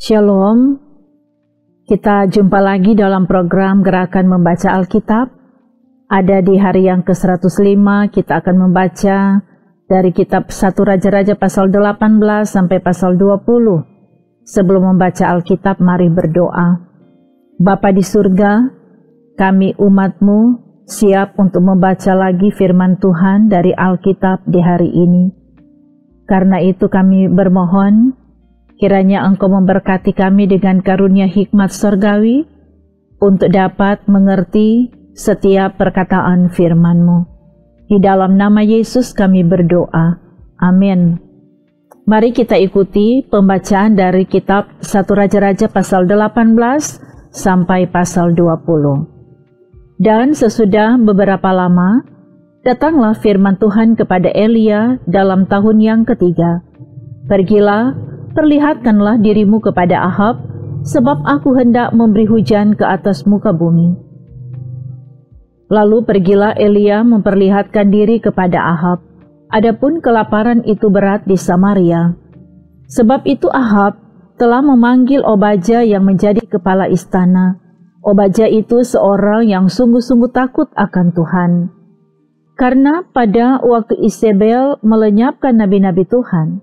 Shalom, kita jumpa lagi dalam program Gerakan Membaca Alkitab. Ada di hari yang ke-105, kita akan membaca dari kitab 1 Raja-Raja pasal 18 sampai pasal 20. Sebelum membaca Alkitab, mari berdoa. Bapa di surga, kami umat-Mu siap untuk membaca lagi firman Tuhan dari Alkitab di hari ini. Karena itu kami bermohon, kiranya Engkau memberkati kami dengan karunia hikmat surgawi untuk dapat mengerti setiap perkataan firman-Mu. Di dalam nama Yesus kami berdoa. Amin. Mari kita ikuti pembacaan dari kitab 1 Raja-Raja pasal 18 sampai pasal 20. Dan sesudah beberapa lama, datanglah firman Tuhan kepada Elia dalam tahun yang ketiga. Pergilah, perlihatkanlah dirimu kepada Ahab, sebab aku hendak memberi hujan ke atas muka bumi. Lalu pergilah Elia memperlihatkan diri kepada Ahab. Adapun kelaparan itu berat di Samaria. Sebab itu Ahab telah memanggil Obadya yang menjadi kepala istana. Obadya itu seorang yang sungguh-sungguh takut akan Tuhan. Karena pada waktu Isabel melenyapkan nabi-nabi Tuhan,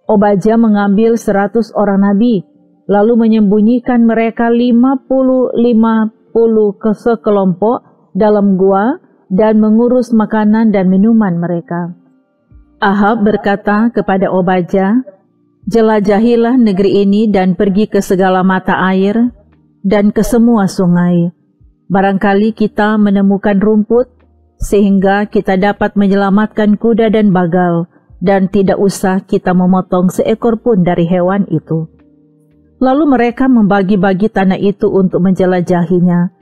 Obadya mengambil 100 orang nabi, lalu menyembunyikan mereka 50 ke sekelompok dalam gua dan mengurus makanan dan minuman mereka. Ahab berkata kepada Obadya, "Jelajahilah negeri ini dan pergi ke segala mata air dan ke semua sungai. Barangkali kita menemukan rumput, sehingga kita dapat menyelamatkan kuda dan bagal, dan tidak usah kita memotong seekor pun dari hewan itu." Lalu mereka membagi-bagi tanah itu untuk menjelajahinya.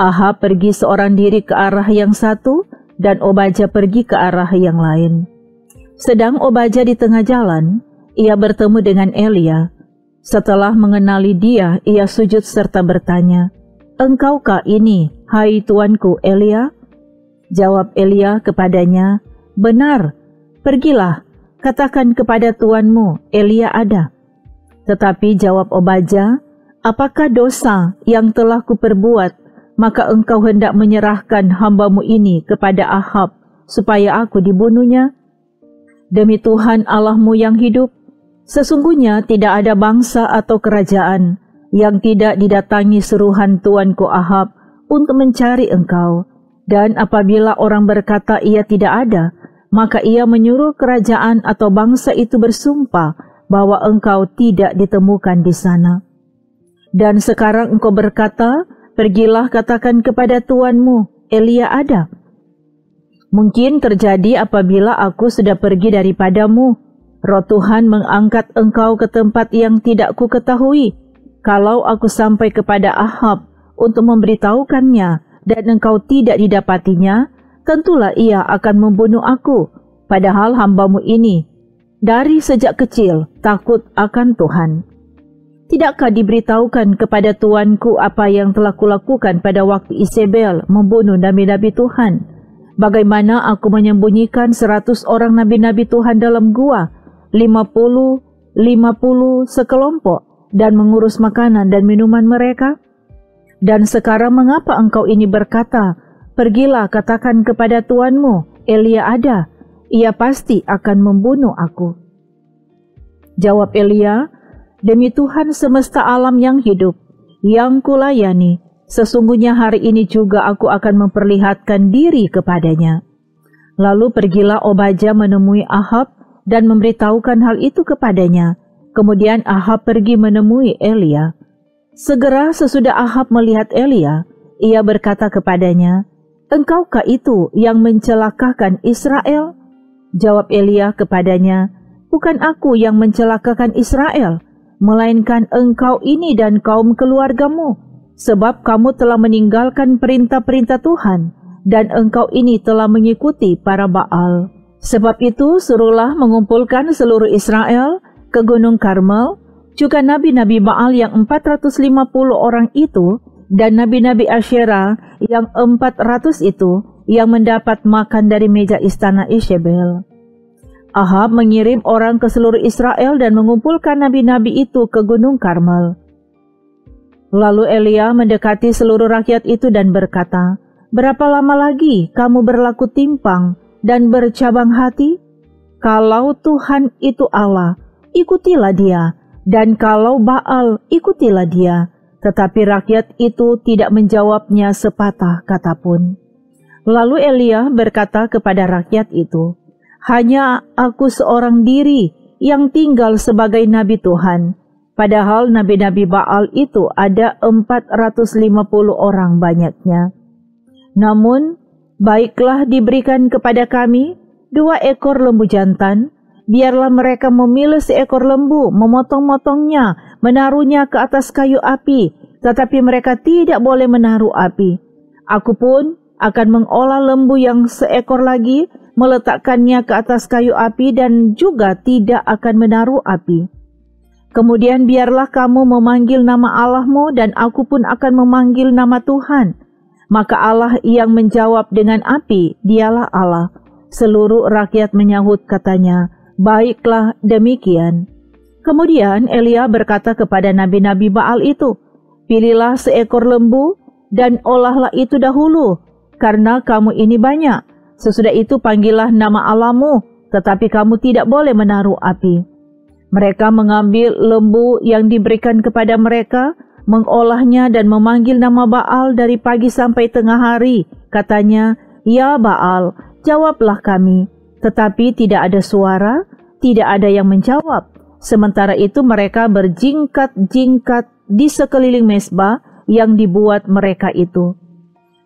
Ahab pergi seorang diri ke arah yang satu, dan Obadya pergi ke arah yang lain. Sedang Obadya di tengah jalan, ia bertemu dengan Elia. Setelah mengenali dia, ia sujud serta bertanya, "Engkaukah ini, hai tuanku Elia?" Jawab Elia kepadanya, "Benar. Pergilah, katakan kepada tuanmu, Elia ada." Tetapi jawab Obadya, "Apakah dosa yang telah kuperbuat, maka engkau hendak menyerahkan hambamu ini kepada Ahab, supaya aku dibunuhnya? Demi Tuhan Allahmu yang hidup, sesungguhnya tidak ada bangsa atau kerajaan yang tidak didatangi seruhan tuanku Ahab untuk mencari engkau. Dan apabila orang berkata ia tidak ada, maka ia menyuruh kerajaan atau bangsa itu bersumpah bahwa engkau tidak ditemukan di sana. Dan sekarang engkau berkata, pergilah katakan kepada tuanmu, Elia ada. Mungkin terjadi apabila aku sudah pergi daripadamu, Roh Tuhan mengangkat engkau ke tempat yang tidak ku ketahui. Kalau aku sampai kepada Ahab untuk memberitahukannya, dan engkau tidak didapatinya, tentulah ia akan membunuh aku, padahal hambamu ini dari sejak kecil takut akan Tuhan. Tidakkah diberitahukan kepada tuanku apa yang telah kulakukan pada waktu Isabel membunuh nabi-nabi Tuhan? Bagaimana aku menyembunyikan 100 orang nabi-nabi Tuhan dalam gua, 50 sekelompok, dan mengurus makanan dan minuman mereka? Dan sekarang mengapa engkau ini berkata, pergilah katakan kepada tuanmu, Elia ada, ia pasti akan membunuh aku." Jawab Elia, "Demi Tuhan semesta alam yang hidup, yang kulayani, sesungguhnya hari ini juga aku akan memperlihatkan diri kepadanya." Lalu pergilah Obadya menemui Ahab dan memberitahukan hal itu kepadanya. Kemudian Ahab pergi menemui Elia. Segera sesudah Ahab melihat Elia, ia berkata kepadanya, "Engkaukah itu yang mencelakakan Israel?" Jawab Elia kepadanya, "Bukan aku yang mencelakakan Israel, melainkan engkau ini dan kaum keluargamu, sebab kamu telah meninggalkan perintah-perintah Tuhan, dan engkau ini telah mengikuti para Baal. Sebab itu suruhlah mengumpulkan seluruh Israel ke Gunung Karmel, juga nabi-nabi Baal yang 450 orang itu, dan nabi-nabi Asyera yang 400 itu, yang mendapat makan dari meja istana Isabel." Ahab mengirim orang ke seluruh Israel dan mengumpulkan nabi-nabi itu ke Gunung Karmel. Lalu Elia mendekati seluruh rakyat itu dan berkata, "Berapa lama lagi kamu berlaku timpang dan bercabang hati? Kalau Tuhan itu Allah, ikutilah Dia, dan kalau Baal, ikutilah Dia." Tetapi rakyat itu tidak menjawabnya sepatah kata pun. Lalu Elia berkata kepada rakyat itu, "Hanya aku seorang diri yang tinggal sebagai nabi Tuhan, padahal nabi-nabi Baal itu ada 450 orang banyaknya. Namun, baiklah diberikan kepada kami 2 ekor lembu jantan, biarlah mereka memilih seekor lembu, memotong-motongnya, menaruhnya ke atas kayu api, tetapi mereka tidak boleh menaruh api. Aku pun akan mengolah lembu yang seekor lagi, meletakkannya ke atas kayu api dan juga tidak akan menaruh api. Kemudian biarlah kamu memanggil nama Allahmu dan aku pun akan memanggil nama Tuhan. Maka Allah yang menjawab dengan api, Dialah Allah." Seluruh rakyat menyahut katanya, "Baiklah demikian." Kemudian Elia berkata kepada nabi-nabi Baal itu, "Pilihlah seekor lembu dan olahlah itu dahulu, karena kamu ini banyak. Sesudah itu panggillah nama Allahmu, tetapi kamu tidak boleh menaruh api." Mereka mengambil lembu yang diberikan kepada mereka, mengolahnya dan memanggil nama Baal dari pagi sampai tengah hari. Katanya, "Ya Baal, jawablah kami." Tetapi tidak ada suara, tidak ada yang menjawab. Sementara itu mereka berjingkat-jingkat di sekeliling mezbah yang dibuat mereka itu.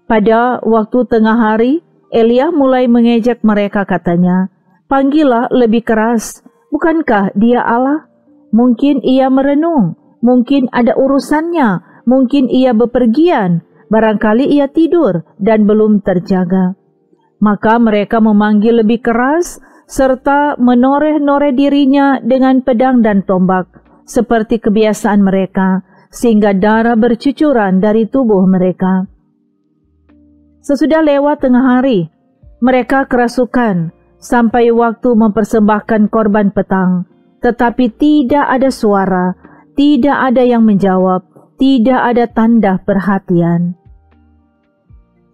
Pada waktu tengah hari, Elia mulai mengejek mereka katanya, "Panggillah lebih keras, bukankah Dia Allah? Mungkin Ia merenung, mungkin ada urusannya, mungkin Ia bepergian, barangkali Ia tidur dan belum terjaga." Maka mereka memanggil lebih keras, serta menoreh-noreh dirinya dengan pedang dan tombak, seperti kebiasaan mereka, sehingga darah bercucuran dari tubuh mereka. Sesudah lewat tengah hari, mereka kerasukan sampai waktu mempersembahkan korban petang, tetapi tidak ada suara, tidak ada yang menjawab, tidak ada tanda perhatian.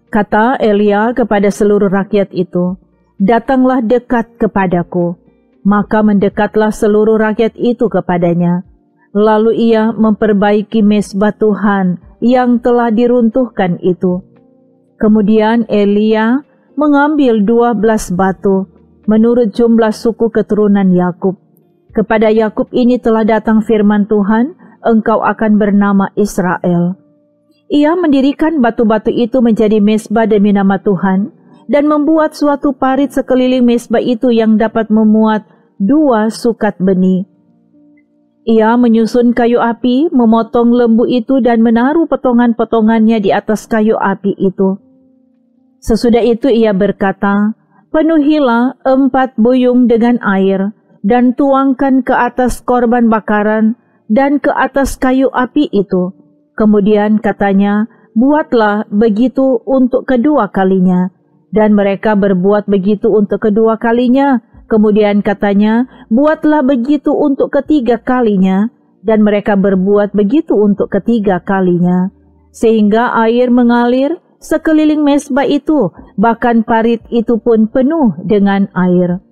Kata Elia kepada seluruh rakyat itu, "Datanglah dekat kepadaku." Maka mendekatlah seluruh rakyat itu kepadanya. Lalu ia memperbaiki mezbah Tuhan yang telah diruntuhkan itu. Kemudian Elia mengambil 12 batu menurut jumlah suku keturunan Yakub. Kepada Yakub ini telah datang firman Tuhan, "Engkau akan bernama Israel." Ia mendirikan batu-batu itu menjadi mezbah demi nama Tuhan dan membuat suatu parit sekeliling mezbah itu yang dapat memuat 2 sukat benih. Ia menyusun kayu api, memotong lembu itu dan menaruh potongan-potongannya di atas kayu api itu. Sesudah itu ia berkata, "Penuhilah 4 buyung dengan air dan tuangkan ke atas korban bakaran dan ke atas kayu api itu." Kemudian katanya, "Buatlah begitu untuk kedua kalinya." Dan mereka berbuat begitu untuk kedua kalinya. Kemudian katanya, "Buatlah begitu untuk ketiga kalinya." Dan mereka berbuat begitu untuk ketiga kalinya. Sehingga air mengalir sekeliling mezbah itu, bahkan parit itu pun penuh dengan air.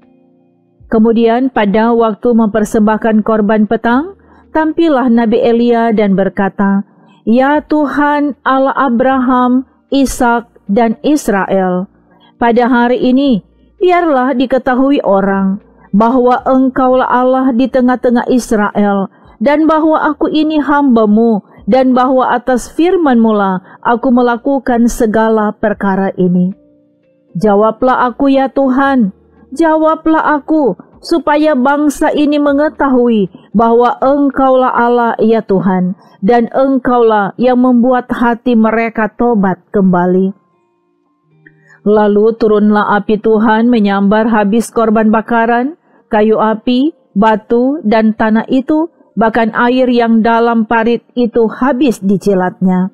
Kemudian pada waktu mempersembahkan korban petang, tampillah Nabi Elia dan berkata, "Ya Tuhan Allah Abraham, Ishak, dan Israel, pada hari ini biarlah diketahui orang bahwa Engkaulah Allah di tengah-tengah Israel, dan bahwa aku ini hamba-Mu, dan bahwa atas firman-Mu lah aku melakukan segala perkara ini. Jawablah aku ya Tuhan, jawablah aku, supaya bangsa ini mengetahui bahwa Engkaulah Allah ya Tuhan, dan Engkaulah yang membuat hati mereka tobat kembali." Lalu turunlah api Tuhan menyambar habis korban bakaran, kayu api, batu, dan tanah itu, bahkan air yang dalam parit itu habis dijilatnya.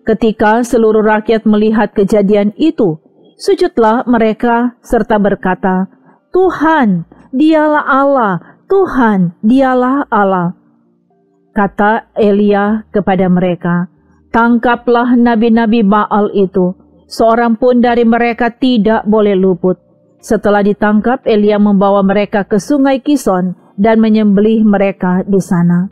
Ketika seluruh rakyat melihat kejadian itu, sujudlah mereka serta berkata, "Tuhan, dialah Allah, Tuhan, dialah Allah." Kata Elia kepada mereka, "Tangkaplah nabi-nabi Baal itu, seorang pun dari mereka tidak boleh luput." Setelah ditangkap, Elia membawa mereka ke sungai Kison dan menyembelih mereka di sana.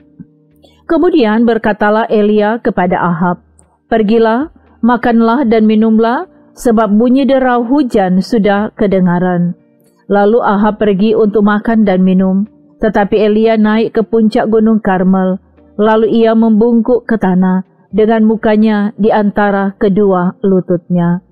Kemudian berkatalah Elia kepada Ahab, "Pergilah, makanlah dan minumlah, sebab bunyi derau hujan sudah kedengaran." Lalu Ahab pergi untuk makan dan minum, tetapi Elia naik ke puncak gunung Karmel. Lalu ia membungkuk ke tanah dengan mukanya di antara kedua lututnya.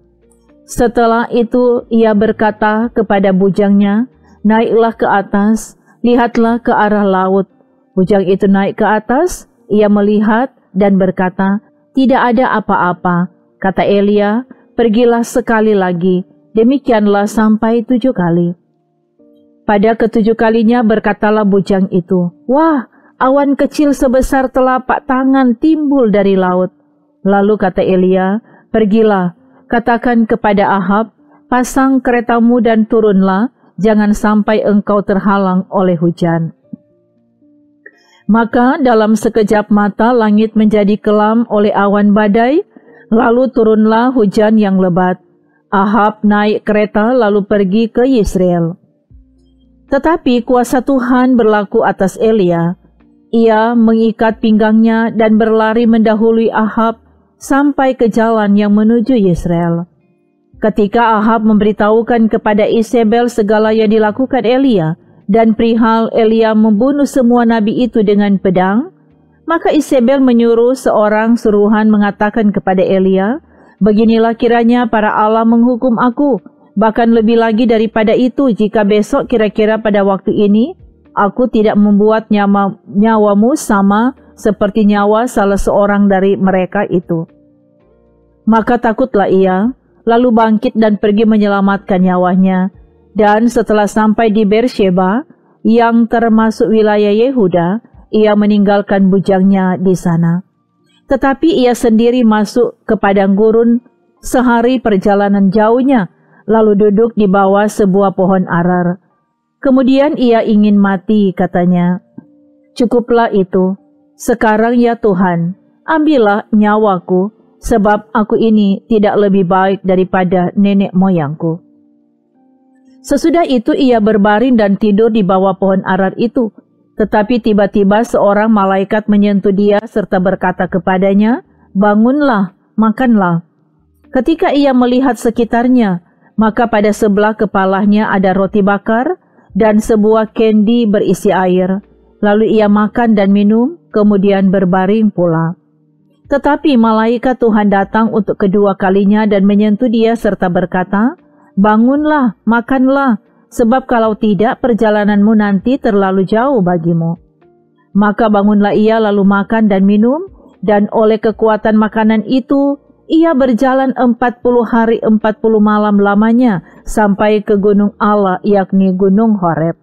Setelah itu ia berkata kepada bujangnya, "Naiklah ke atas, lihatlah ke arah laut." Bujang itu naik ke atas, ia melihat dan berkata, "Tidak ada apa-apa." Kata Elia, "Pergilah sekali lagi." Demikianlah sampai 7 kali. Pada ke-7 kalinya berkatalah bujang itu, "Wah, awan kecil sebesar telapak tangan timbul dari laut." Lalu kata Elia, "Pergilah, katakan kepada Ahab, pasang keretamu dan turunlah, jangan sampai engkau terhalang oleh hujan." Maka dalam sekejap mata langit menjadi kelam oleh awan badai, lalu turunlah hujan yang lebat. Ahab naik kereta lalu pergi ke Yisrael. Tetapi kuasa Tuhan berlaku atas Elia. Ia mengikat pinggangnya dan berlari mendahului Ahab sampai ke jalan yang menuju Yisrael. Ketika Ahab memberitahukan kepada Isabel segala yang dilakukan Elia dan perihal Elia membunuh semua nabi itu dengan pedang, maka Isabel menyuruh seorang suruhan mengatakan kepada Elia, "Beginilah kiranya para Allah menghukum aku, bahkan lebih lagi daripada itu jika besok kira-kira pada waktu ini aku tidak membuat nyawamu sama seperti nyawa salah seorang dari mereka itu." Maka takutlah ia, lalu bangkit dan pergi menyelamatkan nyawanya. Dan setelah sampai di Beersheba, yang termasuk wilayah Yehuda, ia meninggalkan bujangnya di sana. Tetapi ia sendiri masuk ke padang gurun sehari perjalanan jauhnya, lalu duduk di bawah sebuah pohon arar. Kemudian ia ingin mati, katanya, "Cukuplah itu. Sekarang ya Tuhan, ambillah nyawaku, sebab aku ini tidak lebih baik daripada nenek moyangku." Sesudah itu ia berbaring dan tidur di bawah pohon arar itu. Tetapi tiba-tiba seorang malaikat menyentuh dia serta berkata kepadanya, "Bangunlah, makanlah." Ketika ia melihat sekitarnya, maka pada sebelah kepalanya ada roti bakar dan sebuah kendi berisi air. Lalu ia makan dan minum, kemudian berbaring pula. Tetapi malaikat Tuhan datang untuk kedua kalinya dan menyentuh dia serta berkata, "Bangunlah, makanlah, sebab kalau tidak perjalananmu nanti terlalu jauh bagimu." Maka bangunlah ia lalu makan dan minum, dan oleh kekuatan makanan itu, ia berjalan 40 hari 40 malam lamanya sampai ke gunung Allah, yakni gunung Horeb.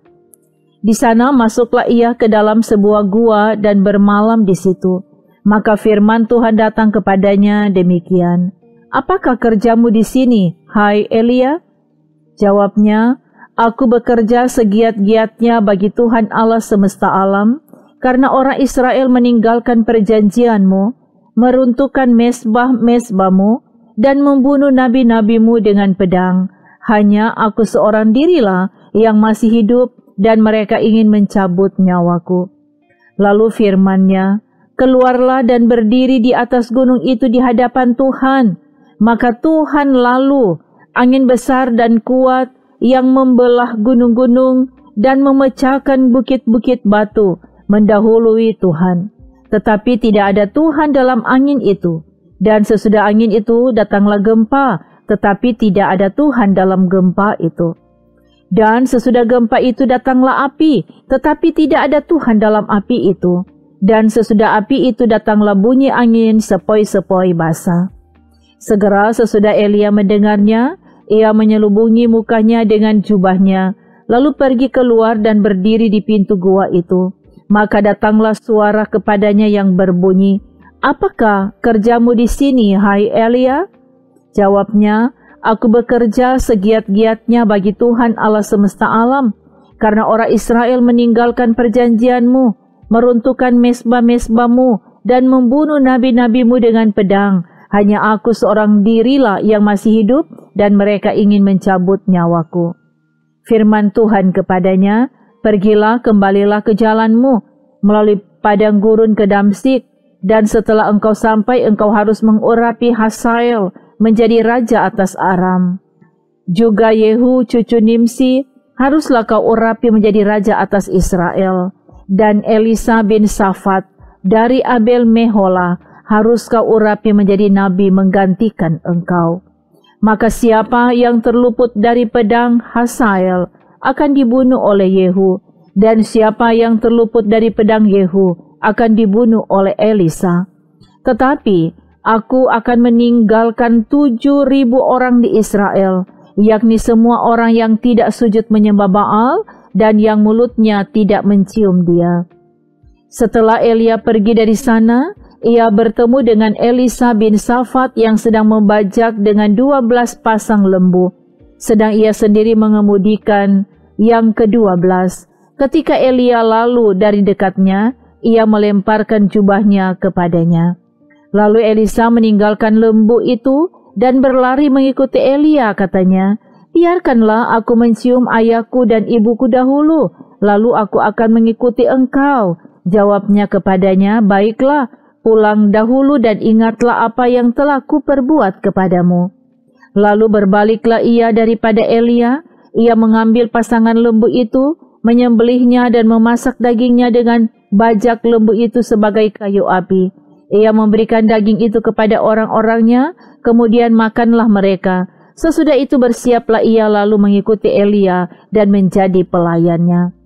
Di sana masuklah ia ke dalam sebuah gua dan bermalam di situ. Maka firman Tuhan datang kepadanya demikian, "Apakah kerjamu di sini, hai Elia?" Jawabnya, "Aku bekerja segiat-giatnya bagi Tuhan Allah semesta alam, karena orang Israel meninggalkan perjanjianmu, meruntuhkan mesbah-mesbahmu, dan membunuh nabi-nabimu dengan pedang. Hanya aku seorang dirilah yang masih hidup, dan mereka ingin mencabut nyawaku." Lalu firman-Nya, "Keluarlah dan berdiri di atas gunung itu di hadapan Tuhan." Maka Tuhan lalu, angin besar dan kuat yang membelah gunung-gunung dan memecahkan bukit-bukit batu, mendahului Tuhan. Tetapi tidak ada Tuhan dalam angin itu. Dan sesudah angin itu datanglah gempa, tetapi tidak ada Tuhan dalam gempa itu. Dan sesudah gempa itu datanglah api, tetapi tidak ada Tuhan dalam api itu. Dan sesudah api itu datanglah bunyi angin sepoi-sepoi basah. Segera sesudah Elia mendengarnya, ia menyelubungi mukanya dengan jubahnya, lalu pergi keluar dan berdiri di pintu gua itu. Maka datanglah suara kepadanya yang berbunyi, "Apakah kerjamu di sini, hai Elia?" Jawabnya, "Aku bekerja segiat-giatnya bagi Tuhan Allah semesta alam, karena orang Israel meninggalkan perjanjian-Mu, meruntuhkan mesbah-mesbah-Mu, dan membunuh nabi-nabi-Mu dengan pedang. Hanya aku seorang dirilah yang masih hidup, dan mereka ingin mencabut nyawaku." Firman Tuhan kepadanya, "Pergilah, kembalilah ke jalan-Mu, melalui padang gurun ke Damsyik, dan setelah engkau sampai, engkau harus mengurapi Hazael menjadi raja atas Aram. Juga Yehu cucu Nimsi haruslah kau urapi menjadi raja atas Israel, dan Elisa bin Safat dari Abel Mehola harus kau urapi menjadi nabi menggantikan engkau. Maka siapa yang terluput dari pedang Hazael akan dibunuh oleh Yehu, dan siapa yang terluput dari pedang Yehu akan dibunuh oleh Elisa. Tetapi aku akan meninggalkan 7.000 orang di Israel, yakni semua orang yang tidak sujud menyembah Baal dan yang mulutnya tidak mencium dia." Setelah Elia pergi dari sana, ia bertemu dengan Elisa bin Safat yang sedang membajak dengan 12 pasang lembu, sedang ia sendiri mengemudikan yang ke-12. Ketika Elia lalu dari dekatnya, ia melemparkan jubahnya kepadanya. Lalu Elisa meninggalkan lembu itu dan berlari mengikuti Elia, katanya, "Biarkanlah aku mencium ayahku dan ibuku dahulu, lalu aku akan mengikuti engkau." Jawabnya kepadanya, "Baiklah, pulang dahulu dan ingatlah apa yang telah kuperbuat kepadamu." Lalu berbaliklah ia daripada Elia, ia mengambil pasangan lembu itu, menyembelihnya dan memasak dagingnya dengan bajak lembu itu sebagai kayu api. Ia memberikan daging itu kepada orang-orangnya, kemudian makanlah mereka. Sesudah itu bersiaplah ia lalu mengikuti Elia dan menjadi pelayannya.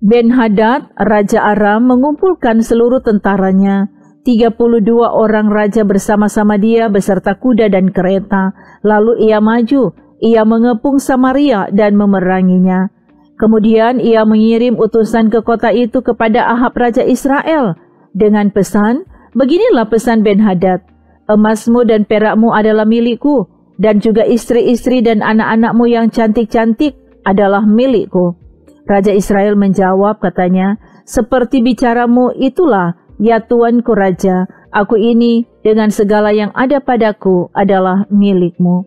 Ben-Hadad, Raja Aram, mengumpulkan seluruh tentaranya. 32 orang raja bersama-sama dia beserta kuda dan kereta. Lalu ia maju, ia mengepung Samaria dan memeranginya. Kemudian ia mengirim utusan ke kota itu kepada Ahab Raja Israel dengan pesan, "Beginilah pesan Ben-Hadad, emasmu dan perakmu adalah milikku, dan juga istri-istri dan anak-anakmu yang cantik-cantik adalah milikku." Raja Israel menjawab, katanya, "Seperti bicaramu itulah, ya tuanku raja, aku ini dengan segala yang ada padaku adalah milikmu."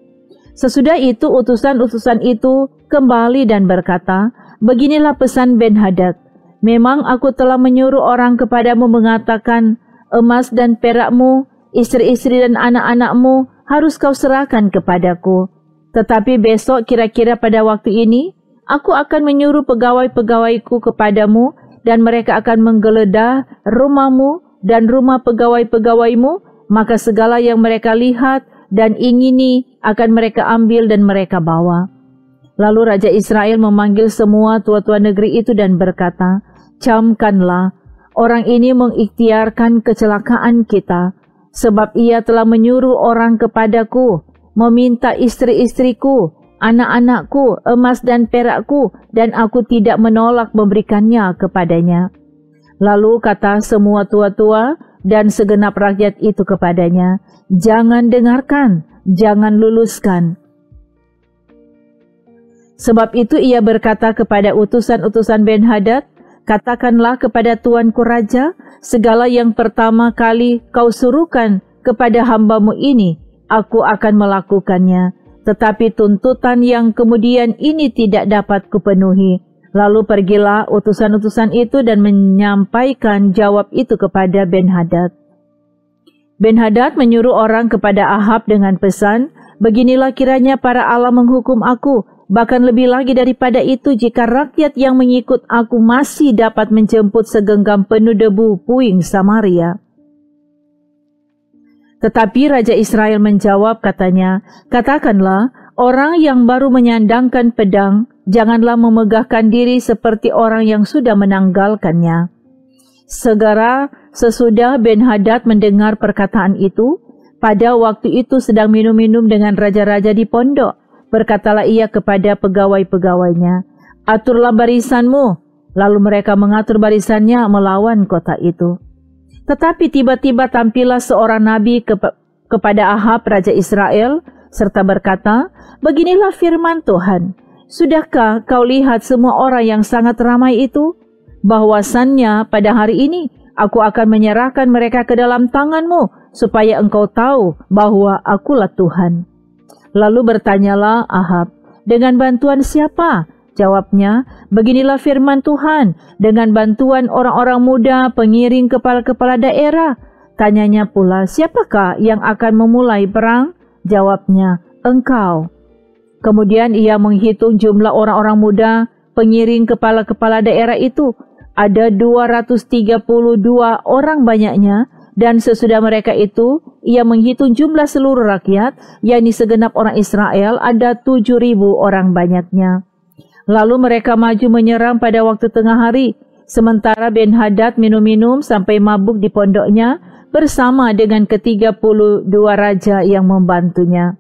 Sesudah itu utusan-utusan itu kembali dan berkata, "Beginilah pesan Ben-Hadad, memang aku telah menyuruh orang kepadamu mengatakan, emas dan perakmu, istri-istri dan anak-anakmu harus kau serahkan kepadaku. Tetapi besok kira-kira pada waktu ini, aku akan menyuruh pegawai-pegawaiku kepadamu, dan mereka akan menggeledah rumahmu dan rumah pegawai-pegawaimu, maka segala yang mereka lihat dan ingini akan mereka ambil dan mereka bawa." Lalu Raja Israel memanggil semua tua-tua negeri itu dan berkata, "Camkanlah, orang ini mengikhtiarkan kecelakaan kita, sebab ia telah menyuruh orang kepadaku, meminta istri-istriku, anak-anakku, emas dan perakku, dan aku tidak menolak memberikannya kepadanya." Lalu kata semua tua-tua dan segenap rakyat itu kepadanya, "Jangan dengarkan, jangan luluskan." Sebab itu ia berkata kepada utusan-utusan Ben-Hadad, "Katakanlah kepada tuanku raja, segala yang pertama kali kau suruhkan kepada hambamu ini, aku akan melakukannya. Tetapi tuntutan yang kemudian ini tidak dapat kupenuhi." Lalu pergilah utusan-utusan itu dan menyampaikan jawab itu kepada Ben-Hadad. Ben-Hadad menyuruh orang kepada Ahab dengan pesan, "Beginilah kiranya para Allah menghukum aku, bahkan lebih lagi daripada itu jika rakyat yang mengikut aku masih dapat menjemput segenggam penuh debu puing Samaria." Tetapi Raja Israel menjawab, katanya, "Katakanlah, orang yang baru menyandangkan pedang, janganlah memegahkan diri seperti orang yang sudah menanggalkannya." Segera sesudah Ben-Hadad mendengar perkataan itu, pada waktu itu sedang minum-minum dengan raja-raja di pondok, berkatalah ia kepada pegawai-pegawainya, "Aturlah barisanmu." Lalu mereka mengatur barisannya melawan kota itu. Tetapi tiba-tiba tampillah seorang nabi kepada Ahab Raja Israel, serta berkata, "Beginilah firman Tuhan, Sudahkah kau lihat semua orang yang sangat ramai itu? Bahwasannya pada hari ini aku akan menyerahkan mereka ke dalam tanganmu, supaya engkau tahu bahwa akulah Tuhan. Lalu bertanyalah Ahab, dengan bantuan siapa? Jawabnya, beginilah firman Tuhan, dengan bantuan orang-orang muda, pengiring kepala-kepala daerah. Tanyanya pula, siapakah yang akan memulai perang? Jawabnya, engkau. Kemudian ia menghitung jumlah orang-orang muda, pengiring kepala-kepala daerah itu. Ada 232 orang banyaknya, dan sesudah mereka itu, ia menghitung jumlah seluruh rakyat, yakni segenap orang Israel, ada 7.000 orang banyaknya. Lalu mereka maju menyerang pada waktu tengah hari, sementara Ben-Hadad minum-minum sampai mabuk di pondoknya, bersama dengan ke-32 raja yang membantunya.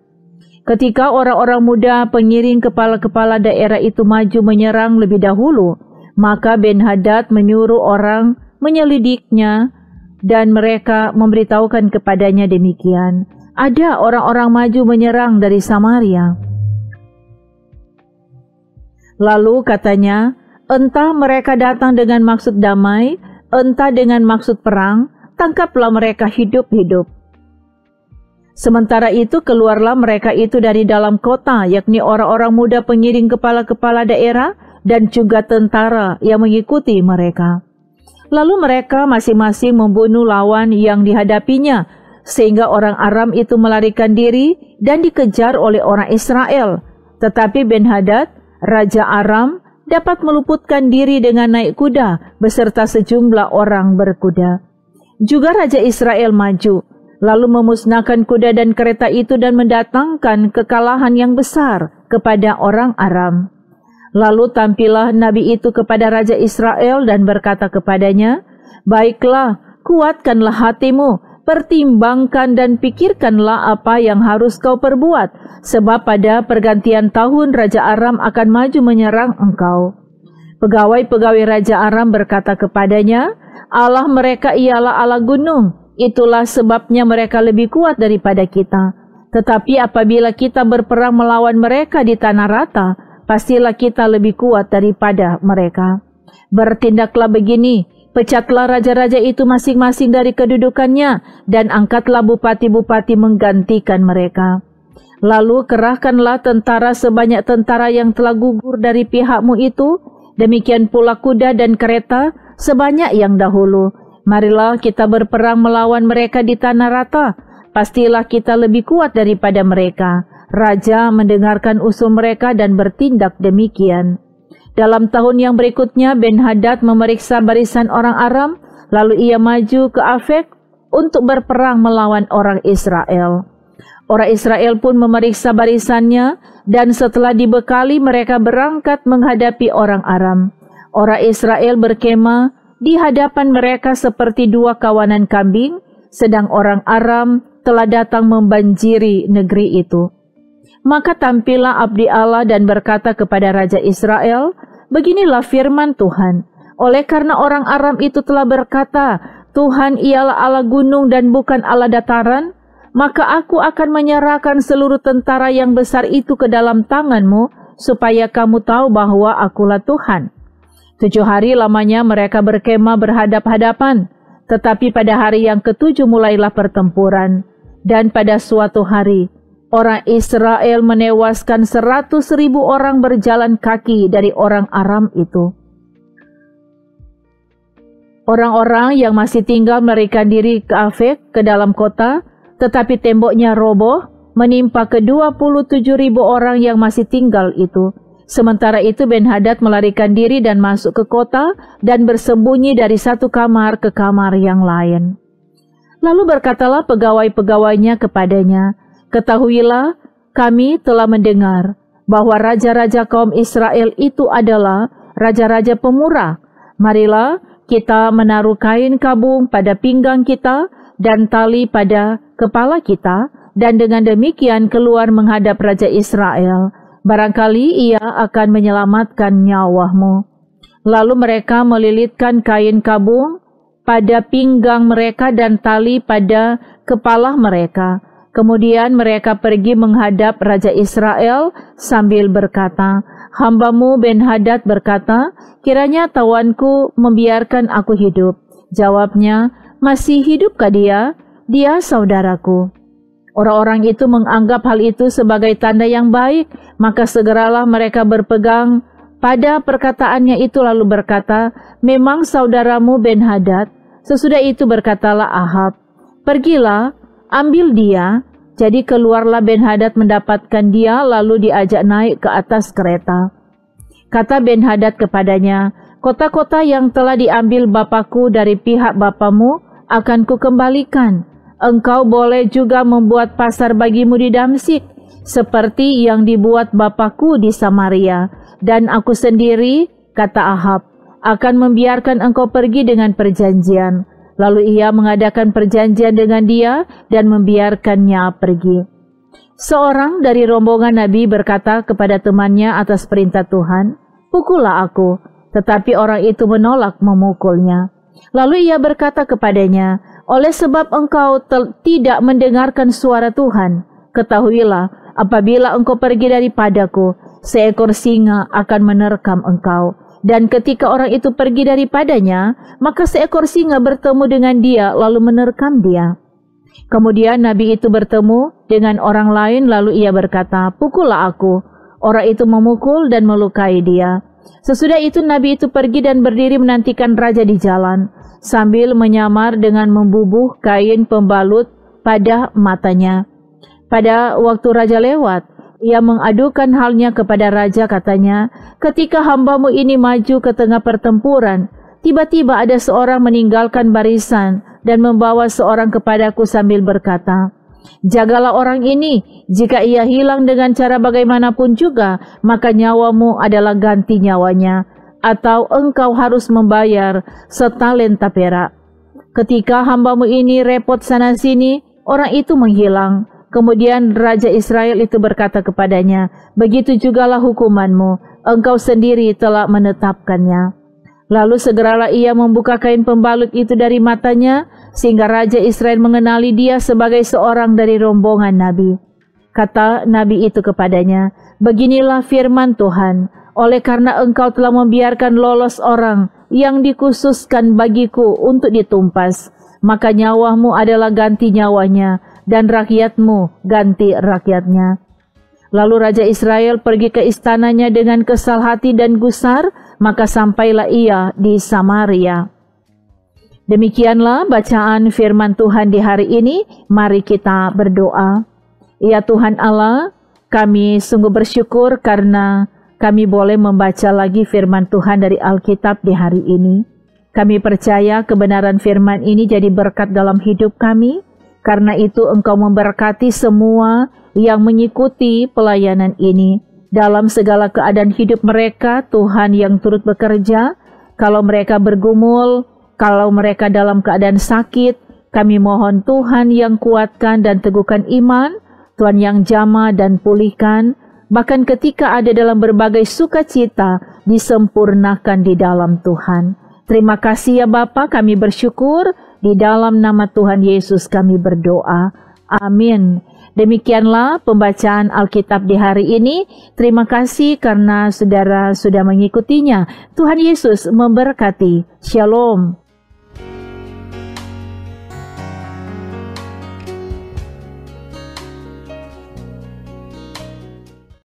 Ketika orang-orang muda pengiring kepala-kepala daerah itu maju menyerang lebih dahulu, maka Ben-Hadad menyuruh orang menyelidiknya, dan mereka memberitahukan kepadanya demikian. Ada orang-orang maju menyerang dari Samaria. Lalu katanya, entah mereka datang dengan maksud damai, entah dengan maksud perang, tangkaplah mereka hidup-hidup. Sementara itu keluarlah mereka itu dari dalam kota, yakni orang-orang muda pengiring kepala-kepala daerah dan juga tentara yang mengikuti mereka. Lalu mereka masing-masing membunuh lawan yang dihadapinya, sehingga orang Aram itu melarikan diri dan dikejar oleh orang Israel. Tetapi Ben-Hadad, raja Aram, dapat meluputkan diri dengan naik kuda beserta sejumlah orang berkuda. Juga raja Israel maju, lalu memusnahkan kuda dan kereta itu dan mendatangkan kekalahan yang besar kepada orang Aram. Lalu tampillah nabi itu kepada raja Israel dan berkata kepadanya, baiklah, kuatkanlah hatimu, pertimbangkan dan pikirkanlah apa yang harus kau perbuat, sebab pada pergantian tahun Raja Aram akan maju menyerang engkau. Pegawai-pegawai Raja Aram berkata kepadanya, Allah mereka ialah Allah gunung, itulah sebabnya mereka lebih kuat daripada kita. Tetapi apabila kita berperang melawan mereka di tanah rata, pastilah kita lebih kuat daripada mereka. Bertindaklah begini, pecatlah raja-raja itu masing-masing dari kedudukannya, dan angkatlah bupati-bupati menggantikan mereka. Lalu kerahkanlah tentara sebanyak tentara yang telah gugur dari pihakmu itu, demikian pula kuda dan kereta sebanyak yang dahulu. Marilah kita berperang melawan mereka di tanah rata, pastilah kita lebih kuat daripada mereka. Raja mendengarkan usul mereka dan bertindak demikian. Dalam tahun yang berikutnya, Ben-Hadad memeriksa barisan orang Aram, lalu ia maju ke Afek untuk berperang melawan orang Israel. Orang Israel pun memeriksa barisannya, dan setelah dibekali mereka berangkat menghadapi orang Aram. Orang Israel berkemah di hadapan mereka seperti dua kawanan kambing, sedang orang Aram telah datang membanjiri negeri itu. Maka tampillah abdi Allah dan berkata kepada Raja Israel, beginilah firman Tuhan, oleh karena orang Aram itu telah berkata, Tuhan ialah Allah gunung dan bukan Allah dataran, maka aku akan menyerahkan seluruh tentara yang besar itu ke dalam tanganmu, supaya kamu tahu bahwa akulah Tuhan. 7 hari lamanya mereka berkemah berhadap-hadapan, tetapi pada hari yang ke-7 mulailah pertempuran, dan pada suatu hari, orang Israel menewaskan 100.000 orang berjalan kaki dari orang Aram itu. Orang-orang yang masih tinggal melarikan diri ke Afek, ke dalam kota, tetapi temboknya roboh, menimpa ke-27.000 orang yang masih tinggal itu. Sementara itu Ben-Hadad melarikan diri dan masuk ke kota dan bersembunyi dari satu kamar ke kamar yang lain. Lalu berkatalah pegawai-pegawainya kepadanya, ketahuilah, kami telah mendengar bahwa raja-raja kaum Israel itu adalah raja-raja pemurah. Marilah kita menaruh kain kabung pada pinggang kita dan tali pada kepala kita, dan dengan demikian keluar menghadap Raja Israel. Barangkali ia akan menyelamatkan nyawamu. Lalu mereka melilitkan kain kabung pada pinggang mereka dan tali pada kepala mereka. Kemudian mereka pergi menghadap Raja Israel sambil berkata, Hambamu Ben-Hadad berkata, kiranya tawanku membiarkan aku hidup. Jawabnya, masih hidupkah dia? Dia saudaraku. Orang-orang itu menganggap hal itu sebagai tanda yang baik, maka segeralah mereka berpegang pada perkataannya itu lalu berkata, memang saudaramu Ben-Hadad. Sesudah itu berkatalah Ahab, pergilah, ambil dia. Jadi keluarlah Ben-Hadad mendapatkan dia, lalu diajak naik ke atas kereta. Kata Ben-Hadad kepadanya, kota-kota yang telah diambil bapakku dari pihak bapamu akan kukembalikan. Engkau boleh juga membuat pasar bagimu di Damsyik, seperti yang dibuat bapakku di Samaria. Dan aku sendiri, kata Ahab, akan membiarkan engkau pergi dengan perjanjian. Lalu ia mengadakan perjanjian dengan dia dan membiarkannya pergi. Seorang dari rombongan Nabi berkata kepada temannya atas perintah Tuhan, pukullah aku. Tetapi orang itu menolak memukulnya. Lalu ia berkata kepadanya, oleh sebab engkau tidak mendengarkan suara Tuhan, ketahuilah apabila engkau pergi daripadaku, seekor singa akan menerkam engkau. Dan ketika orang itu pergi daripadanya, maka seekor singa bertemu dengan dia lalu menerkam dia. Kemudian Nabi itu bertemu dengan orang lain lalu ia berkata, pukullah aku. Orang itu memukul dan melukai dia. Sesudah itu Nabi itu pergi dan berdiri menantikan raja di jalan, sambil menyamar dengan membubuh kain pembalut pada matanya. Pada waktu raja lewat, ia mengadukan halnya kepada raja, katanya, ketika hambamu ini maju ke tengah pertempuran, tiba-tiba ada seorang meninggalkan barisan dan membawa seorang kepadaku sambil berkata, jagalah orang ini, jika ia hilang dengan cara bagaimanapun juga, maka nyawamu adalah ganti nyawanya, atau engkau harus membayar setalenta perak. Ketika hambamu ini repot sana-sini, orang itu menghilang. Kemudian Raja Israel itu berkata kepadanya, begitu jugalah hukumanmu, engkau sendiri telah menetapkannya. Lalu segeralah ia membuka kain pembalut itu dari matanya, sehingga Raja Israel mengenali dia sebagai seorang dari rombongan Nabi. Kata Nabi itu kepadanya, beginilah firman Tuhan, oleh karena engkau telah membiarkan lolos orang yang dikhususkan bagiku untuk ditumpas, maka nyawamu adalah ganti nyawanya, dan rakyatmu ganti rakyatnya. Lalu Raja Israel pergi ke istananya dengan kesal hati dan gusar, maka sampailah ia di Samaria. Demikianlah bacaan firman Tuhan di hari ini. Mari kita berdoa. Ya Tuhan Allah, kami sungguh bersyukur karena kami boleh membaca lagi firman Tuhan dari Alkitab di hari ini. Kami percaya kebenaran firman ini jadi berkat dalam hidup kami. Karena itu Engkau memberkati semua yang mengikuti pelayanan ini. Dalam segala keadaan hidup mereka, Tuhan yang turut bekerja. Kalau mereka bergumul, kalau mereka dalam keadaan sakit, kami mohon Tuhan yang kuatkan dan teguhkan iman, Tuhan yang jamah dan pulihkan. Bahkan ketika ada dalam berbagai sukacita, disempurnakan di dalam Tuhan. Terima kasih ya Bapa, kami bersyukur. Di dalam nama Tuhan Yesus kami berdoa. Amin. Demikianlah pembacaan Alkitab di hari ini. Terima kasih karena saudara sudah mengikutinya. Tuhan Yesus memberkati. Shalom.